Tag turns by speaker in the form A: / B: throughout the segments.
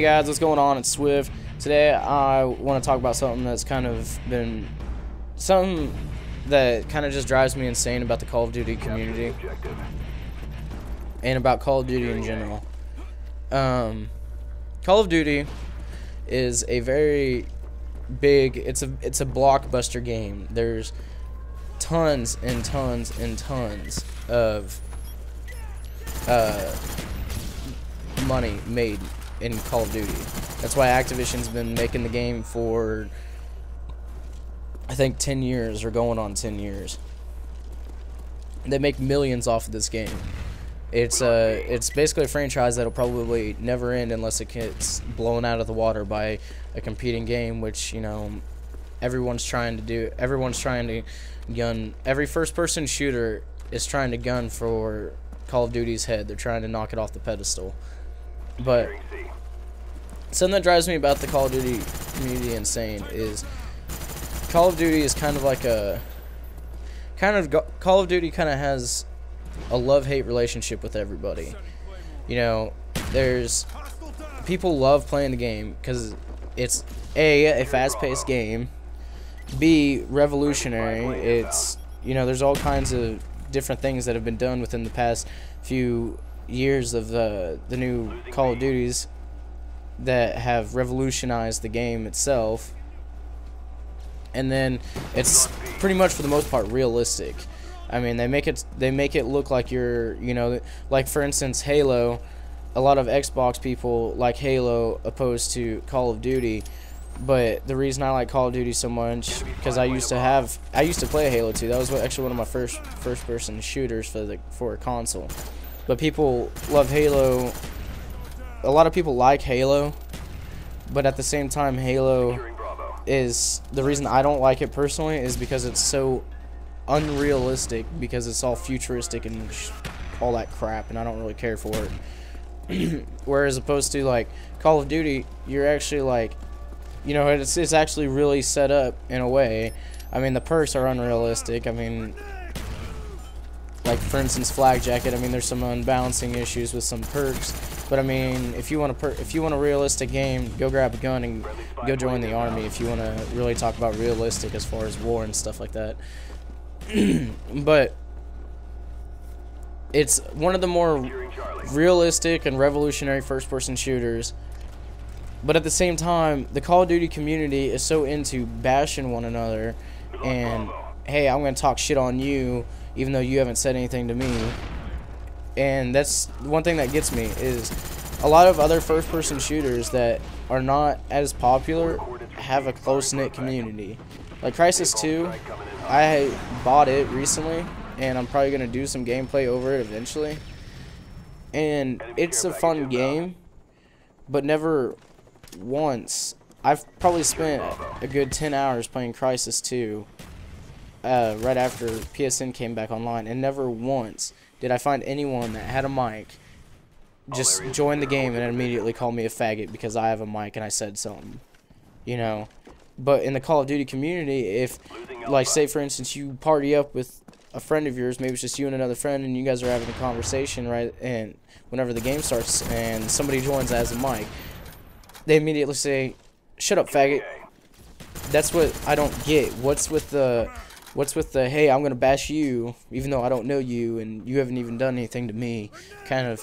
A: guys, what's going on? It's Swift. Today I want to talk about something that's kind of been something that kind of just drives me insane about the Call of Duty community and about Call of Duty in general. Call of Duty is a very big, it's a blockbuster game. There's tons and tons and tons of money made in Call of Duty. That's why Activision's been making the game for, I think, 10 years or going on 10 years. They make millions off of this game. It's basically a franchise that'll probably never end unless it gets blown out of the water by a competing game, which, you know, everyone's trying to do. Everyone's trying to gun. Every first-person shooter is trying to gun for Call of Duty's head. They're trying to knock it off the pedestal. But something that drives me about the Call of Duty community insane is Call of Duty is kind of like a Call of Duty kind of has a love-hate relationship with everybody. You know, there's people love playing the game because it's a fast-paced game, B, revolutionary. It's, you know, there's all kinds of different things that have been done within the past few years of the new Call of Duties that have revolutionized the game itself. And then it's pretty much for the most part realistic. I mean, they make it look like you're, you know, like for instance Halo. A lot of Xbox people like Halo opposed to Call of Duty, but the reason I like Call of Duty so much because I used to play Halo 2. That was actually one of my first person shooters for a console. But people love Halo. A lot of people like Halo, but at the same time, Halo is the reason I don't like it personally is because it's so unrealistic, because it's all futuristic and all that crap, and I don't really care for it. Whereas opposed to like Call of Duty, you're actually like, you know, it's actually really set up in a way. I mean, the perks are unrealistic. I mean, like for instance, Flag Jacket. I mean, there's some unbalancing issues with some perks, but I mean, if you want a realistic game, go grab a gun and go join the army. If you want to really talk about realistic as far as war and stuff like that, but it's one of the more realistic and revolutionary first-person shooters. But at the same time, the Call of Duty community is so into bashing one another and, hey, I'm going to talk shit on you even though you haven't said anything to me. And that's one thing that gets me is a lot of other first-person shooters that are not as popular have a close-knit community. Like Crysis 2, I bought it recently, and I'm probably going to do some gameplay over it eventually. And it's a fun game, but never once. I've probably spent a good 10 hours playing Crysis 2 right after PSN came back online, and never once did I find anyone that had a mic just join the game and immediately call me a faggot because I have a mic and I said something, you know. But in the Call of Duty community, if, like, say for instance you party up with a friend of yours, maybe it's just you and another friend, and you guys are having a conversation, right, and whenever the game starts and somebody joins as a mic, they immediately say, "Shut up, faggot." That's what I don't get. What's with the hey, I'm gonna bash you even though I don't know you and you haven't even done anything to me kind of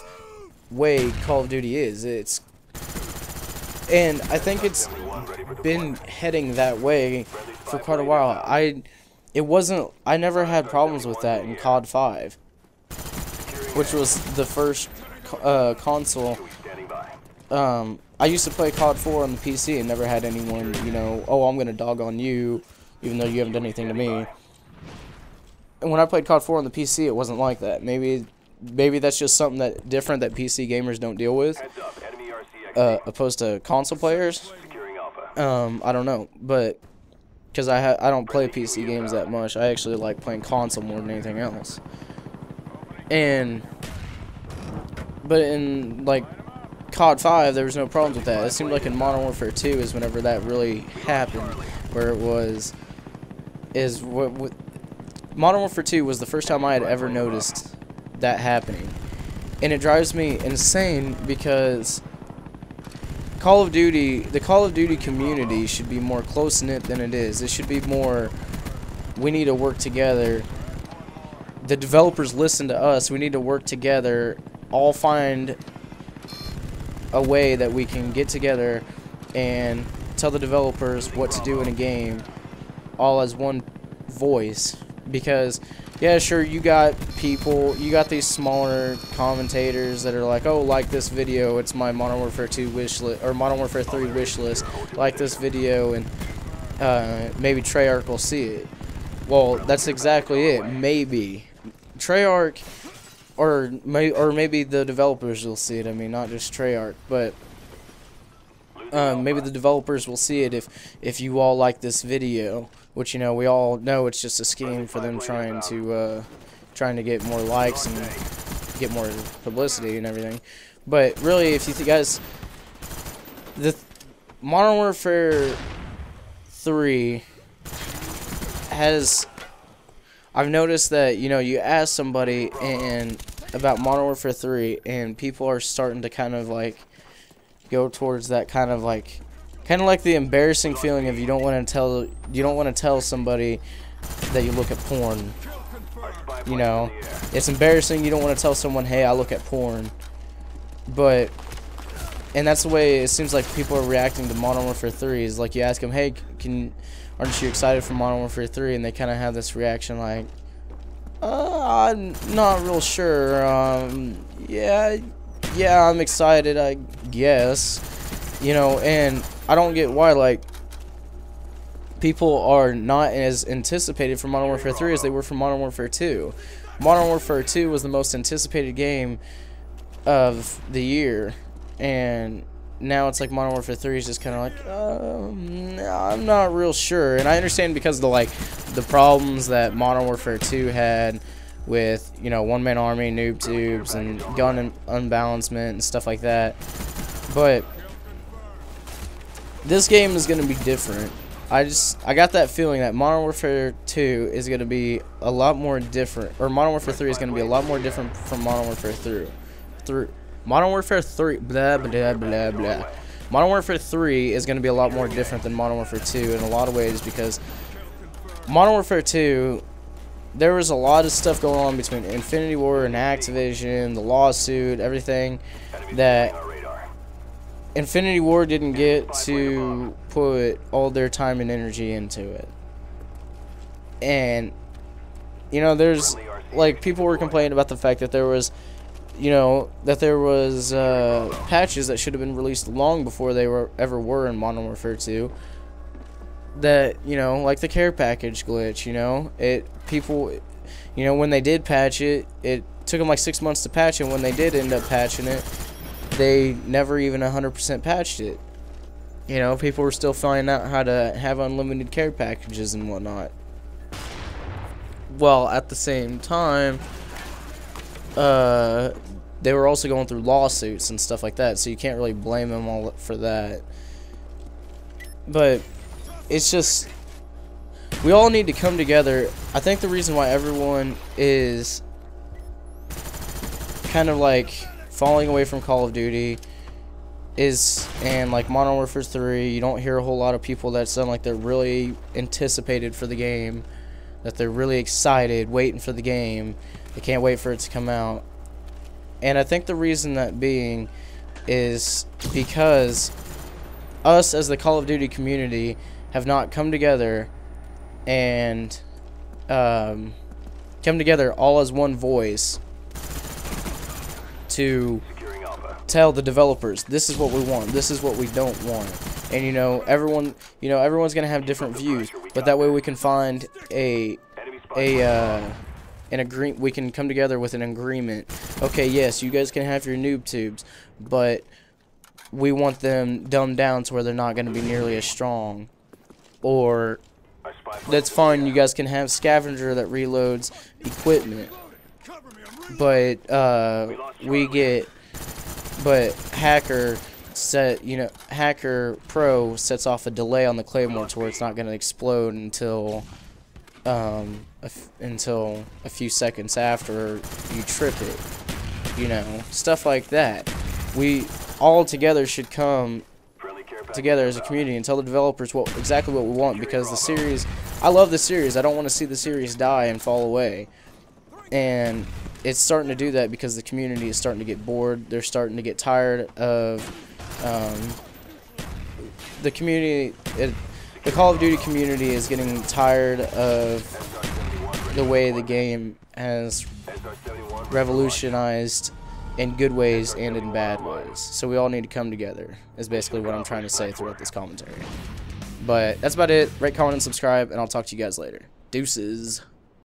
A: way Call of Duty is. And I think it's been heading that way for quite a while. I never had problems with that in COD 5, which was the first console. I used to play COD 4 on the PC and never had anyone, you know, oh, I'm gonna dog on you even though you haven't done anything to me. And when I played COD 4 on the PC, it wasn't like that. Maybe that's just something that different that PC gamers don't deal with, opposed to console players. I don't know, but because I don't play PC games that much, I actually like playing console more than anything else. But in like COD 5, there was no problems with that. It seemed like in Modern Warfare 2 is whenever that really happened, where it was Modern Warfare 2 was the first time I had ever noticed that happening. And it drives me insane because the Call of Duty community should be more close-knit than it is. It should be more, we need to work together. The developers listen to us. We need to work together, all find a way that we can get together and tell the developers what to do in a game, all as one voice. Because, yeah, sure, you got people, you got these smaller commentators that are like, oh, like this video, it's my Modern Warfare 2 wish list, or Modern Warfare 3 wish list, like this video, and maybe Treyarch will see it. Well, that's exactly it, maybe. Treyarch, or maybe the developers will see it, I mean, not just Treyarch, but maybe the developers will see it if you all like this video, which, you know, we all know it's just a scheme for them trying to get more likes and get more publicity and everything. But really, if you guys, the Modern Warfare 3 has, I've noticed that, you know, you ask somebody about Modern Warfare 3 and people are starting to kind of like go towards that kind of like the embarrassing feeling of you don't want to tell somebody that you look at porn. You know, it's embarrassing. You don't want to tell someone, hey, I look at porn. But, and that's the way it seems like people are reacting to Modern Warfare 3. Is like you ask them, hey, aren't you excited for Modern Warfare 3? And they kind of have this reaction like, I'm not real sure. Yeah, I'm excited, I guess. You know, and I don't get why, like, people are not as anticipated for Modern Warfare 3 as they were for Modern Warfare 2. Modern Warfare 2 was the most anticipated game of the year, and now it's like Modern Warfare 3 is just kind of like, I'm not real sure. And I understand because of the problems that Modern Warfare 2 had with, you know, one-man army, noob tubes, and gun unbalancement and stuff like that. But this game is going to be different. I got that feeling that Modern Warfare 2 is going to be a lot more different, or Modern Warfare 3 is going to be a lot more different from Modern Warfare 3. Modern Warfare 3, blah, blah, blah, blah. Modern Warfare 3 is going to be a lot more different than Modern Warfare 2 in a lot of ways, because Modern Warfare 2, there was a lot of stuff going on between Infinity Ward and Activision, the lawsuit, everything, that Infinity Ward didn't get to put all their time and energy into it. And, you know, there's, like, people were complaining about the fact that there was, you know, patches that should have been released long before they ever were in Modern Warfare 2. That, you know, like the care package glitch, you know, people, you know, when they did patch it, it took them like 6 months to patch it, and when they did end up patching it, they never even 100% patched it. You know, people were still finding out how to have unlimited care packages and whatnot. Well, at the same time, they were also going through lawsuits and stuff like that, so you can't really blame them all for that. But it's just, we all need to come together. I think the reason why everyone is kind of like falling away from Call of Duty and like Modern Warfare 3, you don't hear a whole lot of people that sound like they're really anticipated for the game, that they're really excited, waiting for the game. They can't wait for it to come out. And I think the reason that being is because us as the Call of Duty community have not come together and come together all as one voice to tell the developers, this is what we want, this is what we don't want. And, you know, everyone's gonna have different views, but that way we can find an agreement. We can come together with an agreement. Okay, yes, you guys can have your noob tubes, but we want them dumbed down to where they're not going to be nearly as strong. Or that's fine, you guys can have scavenger that reloads equipment, but Hacker Pro sets off a delay on the Claymore to where it's not going to explode until a few seconds after you trip it. You know, stuff like that. We all together should come together as a community and tell the developers exactly what we want, because the series, I love the series. I don't want to see the series die and fall away. And it's starting to do that because the community is starting to get bored. They're starting to get tired of the community. The Call of Duty community is getting tired of the way the game has revolutionized in good ways and in bad ways. So we all need to come together, is basically what I'm trying to say throughout this commentary. But that's about it. Rate, comment, and subscribe, and I'll talk to you guys later. Deuces.